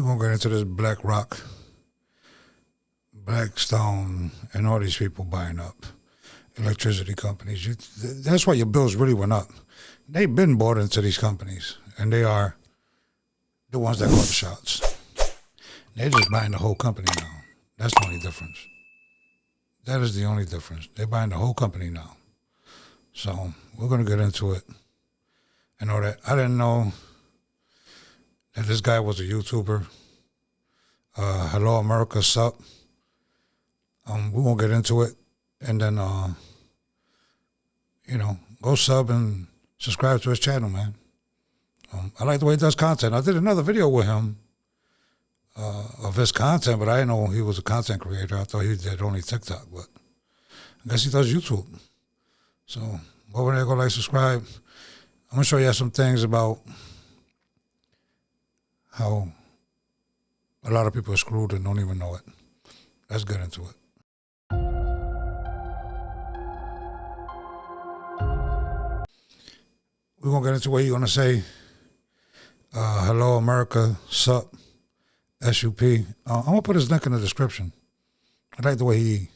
we're going to get into this BlackRock, Blackstone, and all these people buying up electricity companies. That's why your bills really went up. They've been bought into these companies, and they are the ones that call the shots. They're just buying the whole company now. That's the only difference. That is the only difference. They're buying the whole company now. So we're going to get into it and all that. I didn't know that this guy was a YouTuber. Hello, America, sup? We won't get into it. And then, go sub and subscribe to his channel, man. I like the way he does content. I did another video with him of his content, but I didn't know he was a content creator. I thought he did only TikTok, but I guess he does YouTube. So go over there, go like, subscribe. I'm going to show you some things about how a lot of people are screwed and don't even know it. Let's get into it. We're going to get into what you're going to say. Hello, America, sup, SUP. I'm going to put his link in the description. I like the way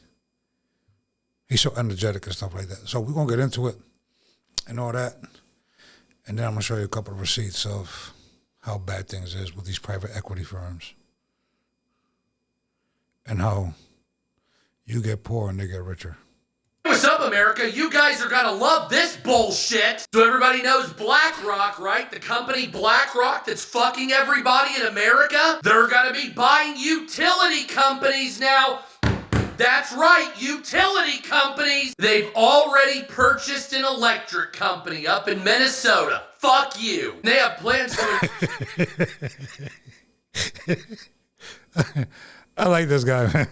he's so energetic and stuff like that. So we're going to get into it and all that. And then I'm going to show you a couple of receipts of how bad things is with these private equity firms. And how you get poor and they get richer. What's up, America? You guys are gonna love this bullshit. So everybody knows BlackRock, right? The company BlackRock that's fucking everybody in America? They're gonna be buying utility companies now. That's right, utility companies. They've already purchased an electric company up in Minnesota. Fuck you. They have plans to... I like this guy, man.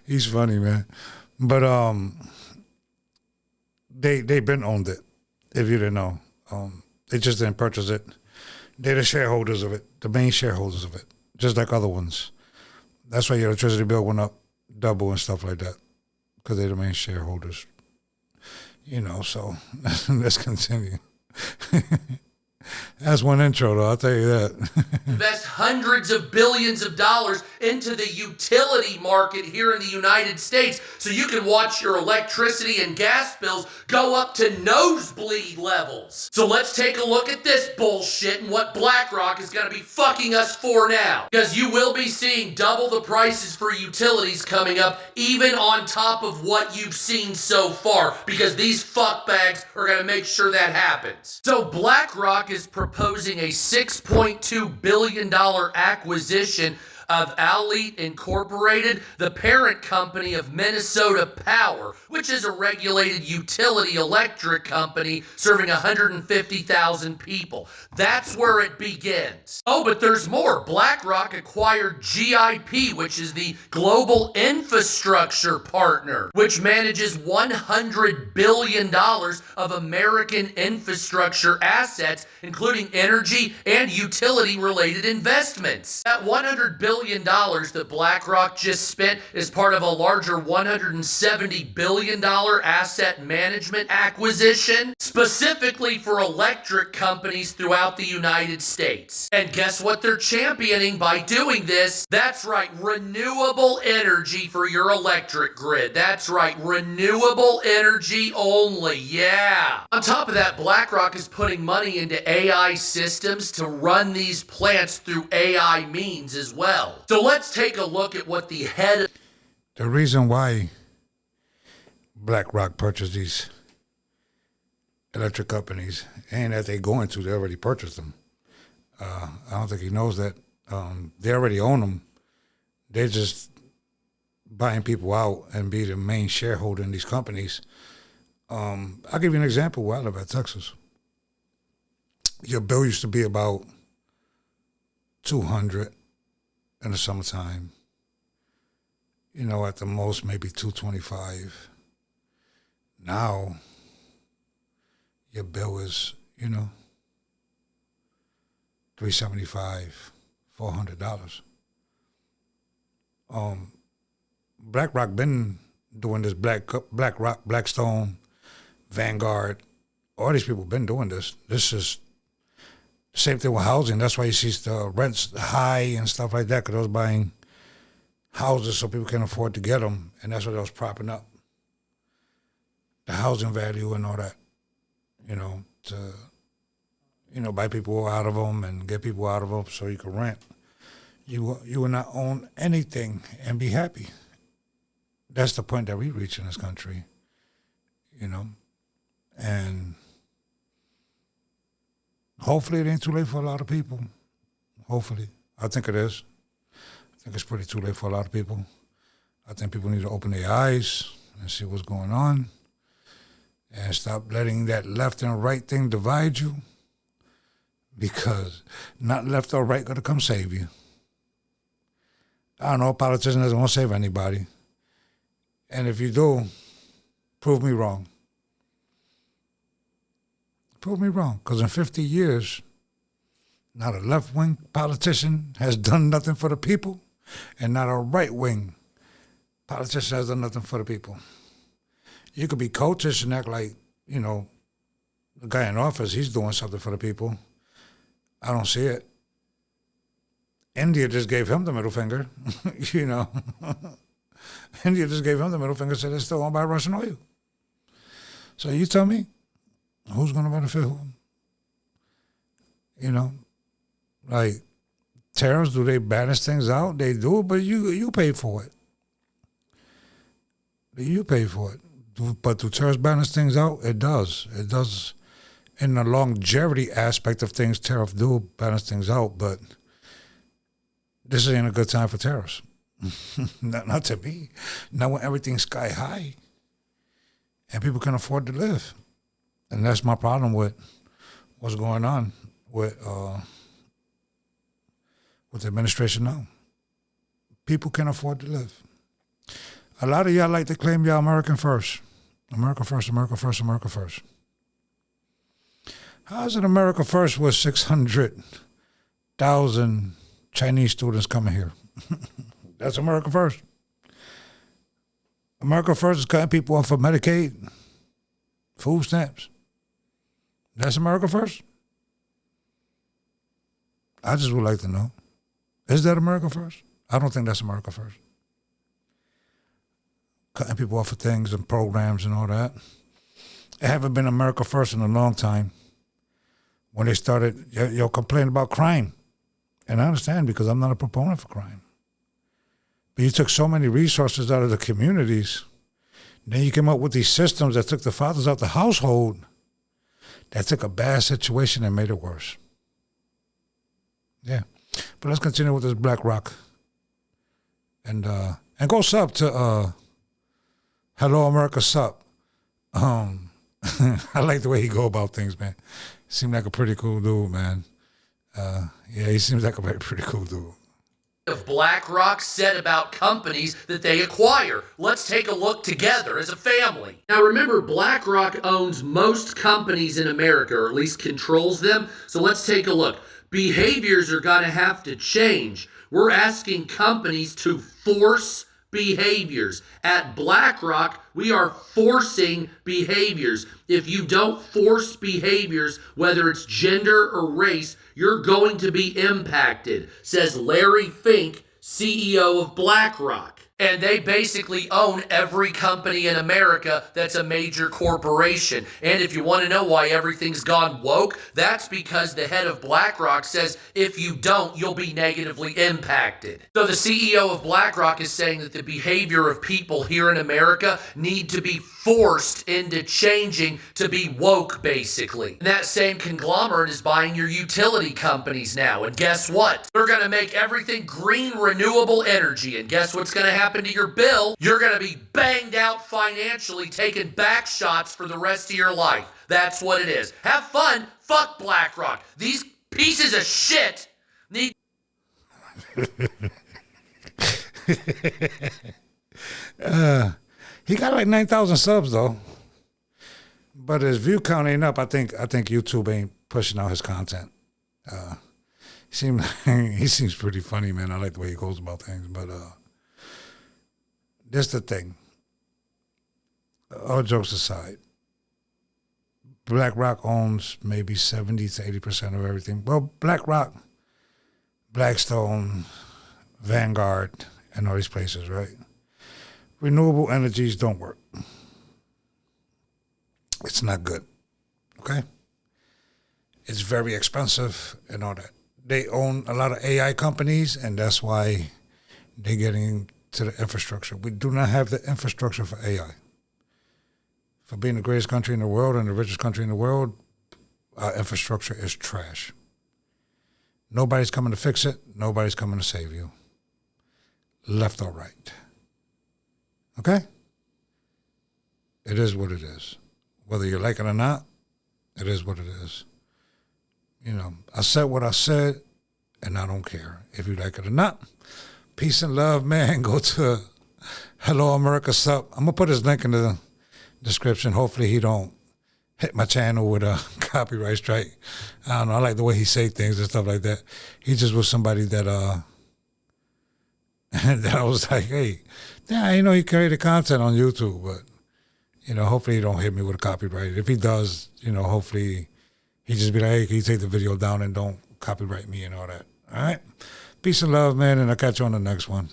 He's funny, man. But they've been owned it, if you didn't know. They just didn't purchase it. They're the shareholders of it, the main shareholders of it, just like other ones. That's why your electricity bill went up double and stuff like that, because they're the main shareholders. So let's continue. That's one intro, though, I'll tell you that. Invest hundreds of billions of dollars into the utility market here in the United States so you can watch your electricity and gas bills go up to nosebleed levels. So let's take a look at this bullshit and what BlackRock is going to be fucking us for now. Because you will be seeing double the prices for utilities coming up, even on top of what you've seen so far, because these fuckbags are going to make sure that happens. So BlackRock is proposing a $6.2 billion acquisition of Alite Incorporated, the parent company of Minnesota Power, which is a regulated utility electric company serving 150,000 people. That's where it begins. Oh, but there's more. BlackRock acquired GIP, which is the Global Infrastructure Partner, which manages $100 billion of American infrastructure assets, including energy and utility-related investments. That $100 billion that BlackRock just spent is part of a larger $170 billion asset management acquisition, specifically for electric companies throughout the United States. And guess what they're championing by doing this? That's right, renewable energy for your electric grid. That's right, renewable energy only, yeah. On top of that, BlackRock is putting money into AI systems to run these plants through AI means as well. So let's take a look at what the head... The reason why BlackRock purchased these electric companies ain't that they going to, they already purchased them. I don't think he knows that. They already own them. They're just buying people out and be the main shareholder in these companies. I'll give you an example where I live at Texas. Your bill used to be about $200 in the summertime. At the most, maybe $225. Now, your bill is, $375, $400. BlackRock been doing this. BlackRock, Blackstone, Vanguard, all these people been doing this. This is the same thing with housing. That's why you see the rents high and stuff like that, because those buying houses so people can afford to get them, and that's what was propping up the housing value and all that, to, buy people out of them and get people out of them so you can rent. You will not own anything and be happy. That's the point that we reach in this country, and hopefully it ain't too late for a lot of people. Hopefully. I think it is. I think it's pretty too late for a lot of people. I think people need to open their eyes and see what's going on and stop letting that left and right thing divide you, because not left or right going to come save you. I don't know, a politician doesn't want to save anybody. And if you do, prove me wrong. Prove me wrong, because in 50 years, not a left-wing politician has done nothing for the people, and not a right-wing politician has done nothing for the people. You could be coaches and act like, the guy in office, he's doing something for the people. I don't see it. India just gave him the middle finger, India just gave him the middle finger, said it's still owned by Russian oil. So you tell me, who's going to benefit who? Like tariffs, do they balance things out? They do, but you pay for it. You pay for it. But do tariffs balance things out? It does. It does. In the longevity aspect of things, tariffs do balance things out, but this ain't a good time for tariffs. Not to me. Not when everything's sky high and people can afford to live. And that's my problem with what's going on with the administration now. People can afford to live. A lot of y'all like to claim y'all American first. America first, America first, America first. How is it America first with 600,000 Chinese students coming here? That's America first. America first is cutting people off of Medicaid, food stamps. That's America first? I just would like to know. Is that America first? I don't think that's America first. Cutting people off of things and programs and all that. It haven't been America first in a long time. When they started, complaining about crime. And I understand, because I'm not a proponent for crime. But you took so many resources out of the communities. Then you came up with these systems that took the fathers out the household. That took a bad situation and made it worse. Yeah. But let's continue with this Black Rock. And go sub to Hello America Sup. I like the way he go about things, man. Seemed like a pretty cool dude, man. He seems like a very pretty cool dude. Of BlackRock said about companies that they acquire. Let's take a look together as a family. Now remember, BlackRock owns most companies in America, or at least controls them. So let's take a look. Behaviors are going to have to change. We're asking companies to force behaviors. At BlackRock, we are forcing behaviors. If you don't force behaviors, whether it's gender or race, you're going to be impacted, says Larry Fink, CEO of BlackRock. And they basically own every company in America that's a major corporation. And if you want to know why everything's gone woke, that's because the head of BlackRock says if you don't, you'll be negatively impacted. So the CEO of BlackRock is saying that the behavior of people here in America need to be forced into changing to be woke, basically. And that same conglomerate is buying your utility companies now. And guess what? They're going to make everything green, renewable energy. And guess what's going to happen to your bill? You're going to be banged out financially, taking back shots for the rest of your life. That's what it is. Have fun. Fuck BlackRock. These pieces of shit need... He got like 9,000 subs though, but his view count ain't up. I think YouTube ain't pushing out his content. He seems pretty funny, man. I like the way he goes about things, but this the thing. All jokes aside, BlackRock owns maybe 70 to 80% of everything. Well, BlackRock, Blackstone, Vanguard, and all these places, right? Renewable energies don't work. It's not good, okay? It's very expensive and all that. They own a lot of AI companies, and that's why they're getting to the infrastructure. We do not have the infrastructure for AI. For being the greatest country in the world and the richest country in the world, our infrastructure is trash. Nobody's coming to fix it. Nobody's coming to save you. Left or right. Okay? It is what it is. Whether you like it or not, it is what it is. You know, I said what I said, and I don't care if you like it or not. Peace and love, man. Go to Hello America Sup. I'm going to put his link in the description. Hopefully he don't hit my channel with a copyright strike. I don't know. I like the way he say things and stuff like that. He just was somebody that that I was like, hey, yeah, I know he created content on YouTube, but you know, hopefully he don't hit me with a copyright. If he does, you know, hopefully he just be like, hey, can you take the video down and don't copyright me and all that. All right? Peace and love, man, and I'll catch you on the next one.